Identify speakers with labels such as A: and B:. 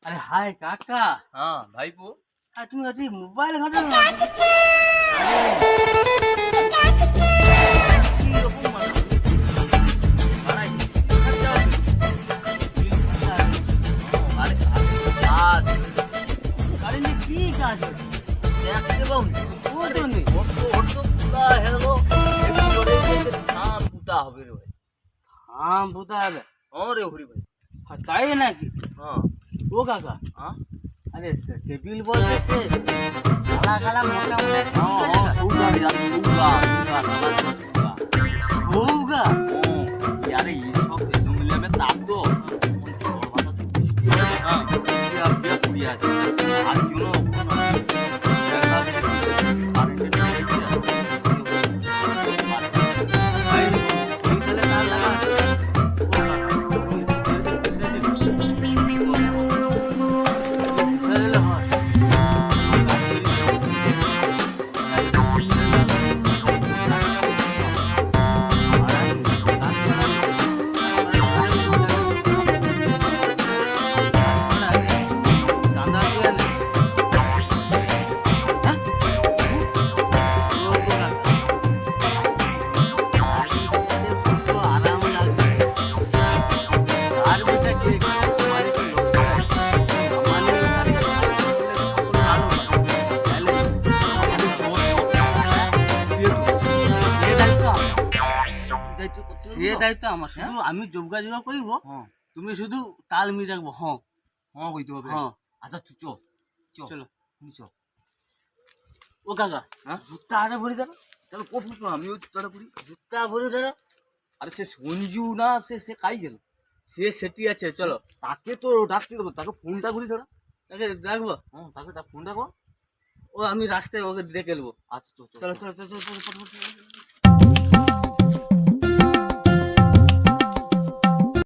A: अरे हाय काका।
B: हाँ भाईपो।
A: हाँ तुम अभी मोबाइल घाटा ना। हाँ भूता है।
B: और रे हरी भाई।
A: हटाए ना कि।
B: हाँ।
A: वो काका।
B: हाँ।
A: अरे टेबिल बोल कैसे? काला काला मोटा मोटा।
B: हाँ हाँ सोगा यार सोगा सोगा काला सोगा।
A: होगा।
B: यार ये सब एकदम मिले में ताप दो। और वाला से किसकी है ना? ये अब ये पूरी है। आज क्यों ना
A: সে দায়িত্ব আমার, শুধু আমি যোগাযোগ করব, তুমি শুধু তাল মিল রাখবো। হ্যাঁ
B: হ্যাঁ হইতে হবে।
A: হ্যাঁ
B: আচ্ছা তুই চল
A: চলো
B: চল।
A: ও কাকা
B: হ্যাঁ
A: জুতা আরে ভরে দাও।
B: তাহলে কত তো আমিও জুতাটা করি।
A: জুতা ভরে দাও।
B: আরে সে সঞ্জু না সে সে কাই গেল।
A: সে সেটি আছে, চলো
B: তাকে তো ডাকতে দেবো, তাকে ফোনটা করি ধরা।
A: তাকে রাখবো।
B: হ্যাঁ তাকে ফোনটা কর।
A: ও আমি রাস্তায় ওকে ডেকে নেবো।
B: আচ্ছা চল
A: চলো চলো চলো চলো চলো।